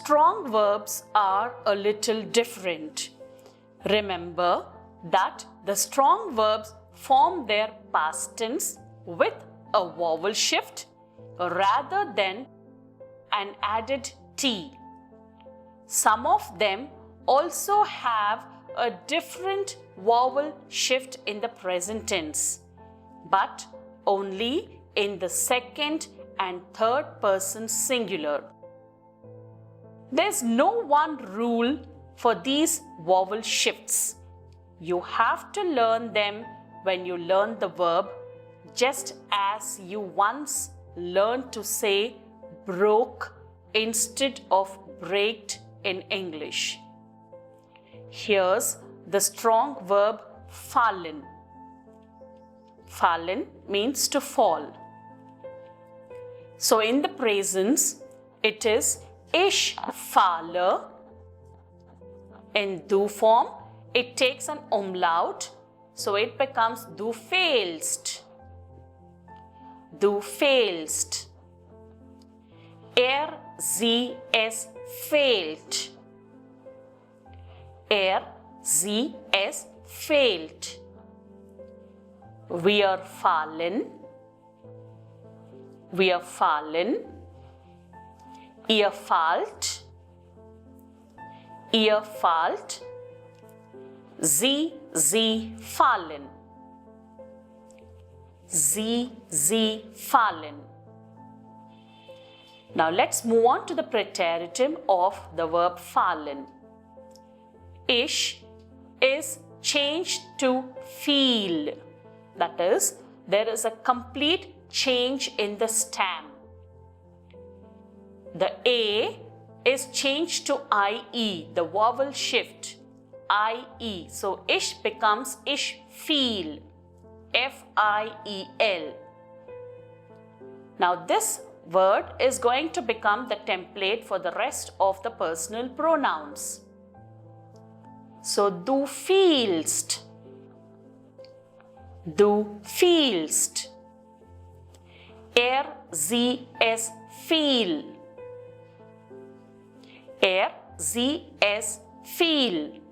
strong verbs are a little different. Remember that the strong verbs form their past tense with a vowel shift rather than an added T. Some of them also have a different vowel shift in the present tense, but only in the second and third person singular. There's no one rule for these vowel shifts. You have to learn them when you learn the verb, just as you once learned to say broke instead of braked in English. Here's the strong verb fallen. Fallen means to fall. So in the presence, it is ish faller. In du form, it takes an umlaut, so it becomes du failst. Du failst. Sie es fehlt. Sie es fehlt. Wir fallen. Wir fallen. Ihr fallt. Ihr fallt. Sie fallen. Sie fallen. Now let's move on to the preteritum of the verb fallen. Ish is changed to feel. That is, there is a complete change in the stem. The A is changed to IE, the vowel shift, IE. So ish becomes ish feel, FIEL. Now this word is going to become the template for the rest of the personal pronouns. So du feelst. Du feelst. Sie es viel. Sie es viel.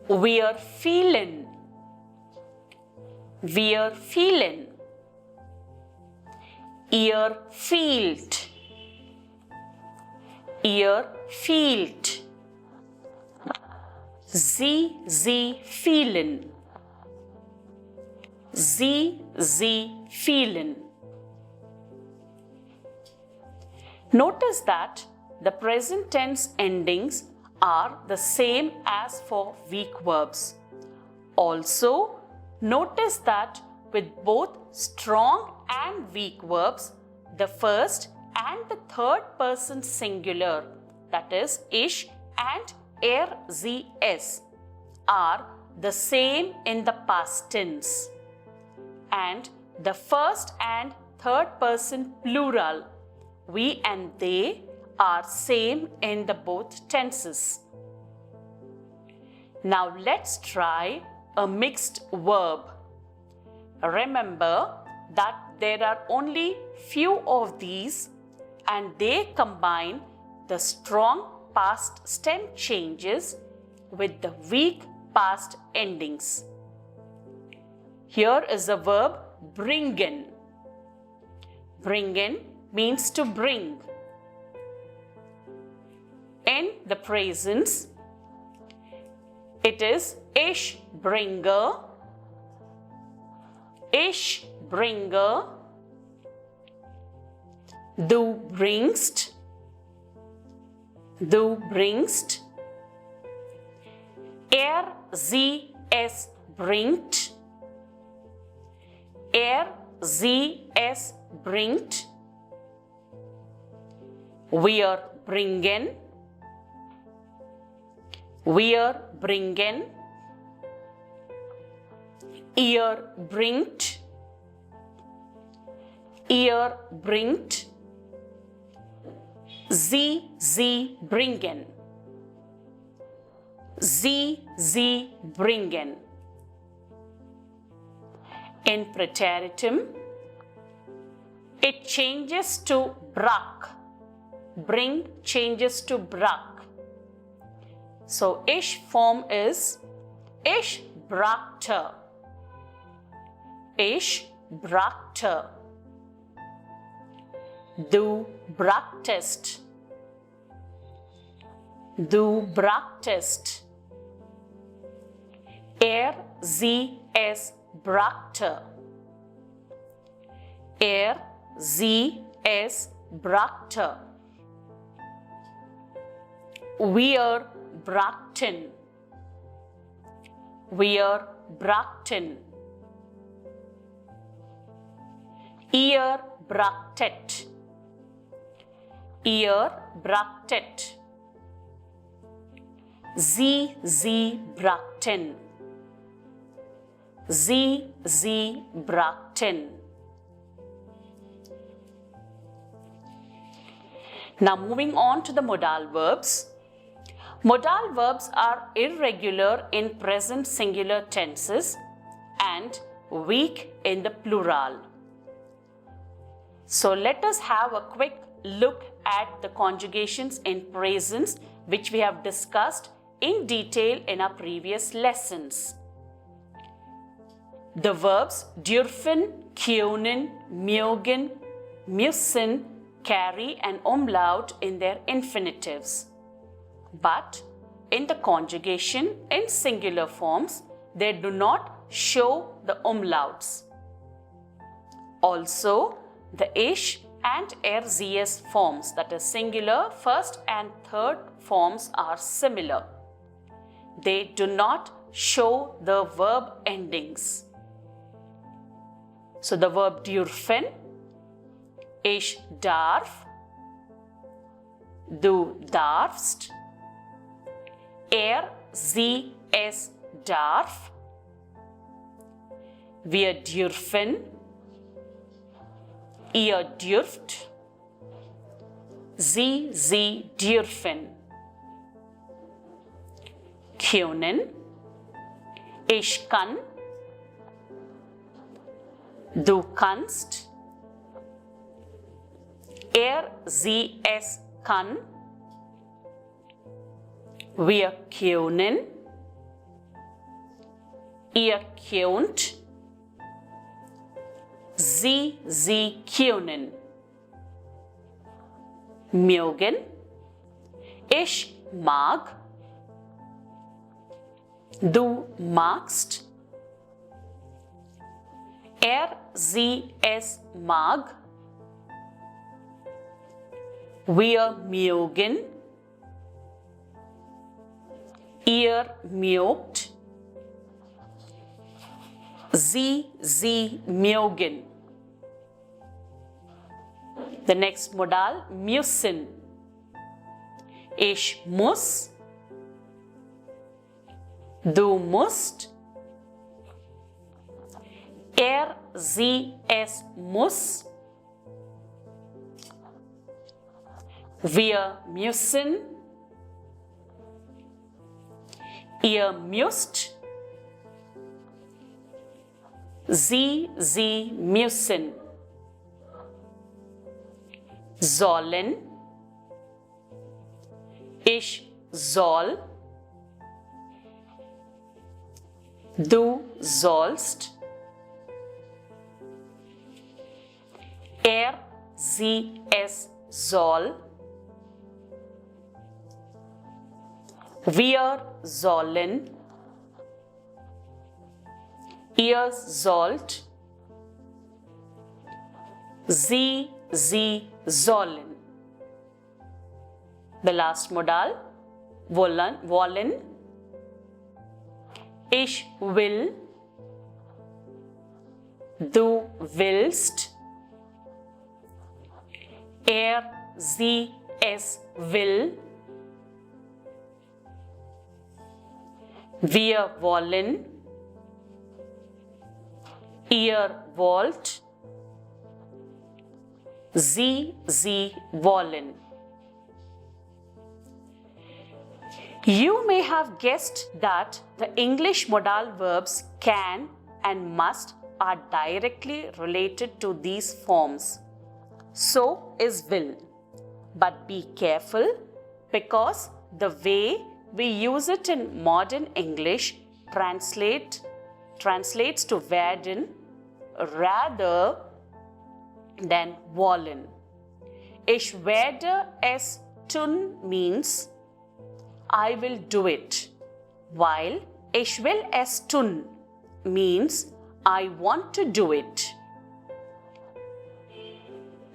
Wir fühlen. Wir fühlen. Ihr fühlt. Ihr fühlt. Sie fühlen. Sie fühlen. Notice that the present tense endings are the same as for weak verbs. Also, notice that with both strong and weak verbs, the first and the third person singular, that is ish and sie es, are the same in the past tense. And the first and third person plural, we and they, are same in the both tenses. Now let's try a mixed verb. Remember that there are only few of these and they combine the strong past stem changes with the weak past endings. Here is the verb bringen. Bringen means to bring. In the presence, it is ich bringe, ich bringe, du bringst, du bringst, sie es bringt, sie es bringt, wir bringen, wir bringen, ihr bringt, ihr bringt, sie bringen, sie bringen. In preteritum, it changes to brak. bring changes to bruck. So ich form is ich brachte. Ich brachte. Du brachtest. Du brachtest. Sie, es brachte. Sie, es brachte. Wir brachten. Wir brachten. Ihr brachtet. Ihr brachtet. Sie brachten. Sie brachten. Now moving on to the modal verbs. Modal verbs are irregular in present singular tenses and weak in the plural. So let us have a quick look at the conjugations in presents which we have discussed in detail in our previous lessons. The verbs dürfen, können, mögen, müssen carry an umlaut in their infinitives. But in the conjugation in singular forms, they do not show the umlauts. Also, the ich and zs forms, that is singular first and third forms, are similar. They do not show the verb endings. So the verb dürfen, ich darf, du darfst, sie, es darf, wir dürfen, ihr dürft, sie dürfen. Können, ich kann, du kannst, sie, es kann, wir können, ihr könnt, sie können. Mögen, ich mag, du magst, sie, es mag, wir mögen, ihr mögt, sie mögen. The next modal, müssen. Ich muss, du musst, sie, es muss, wir müssen, ihr müsst, sie müssen. Sollen, ich soll, du sollst, sie, es soll, wir sollen, ihr sollt, sie sollen. The last modal, wollen, ich will, du willst, sie, es will, wir wollen, ihr wollt, sie wollen. You may have guessed that the English modal verbs can and must are directly related to these forms. So is will. But be careful because the way we use it in modern English translates to werden rather than wollen. Ich werde es tun means I will do it, while ich will es tun means I want to do it.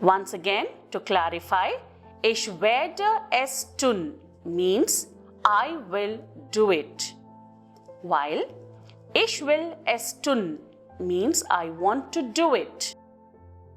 Once again, to clarify, ich werde es tun means I will do it, while ich will es tun means I want to do it.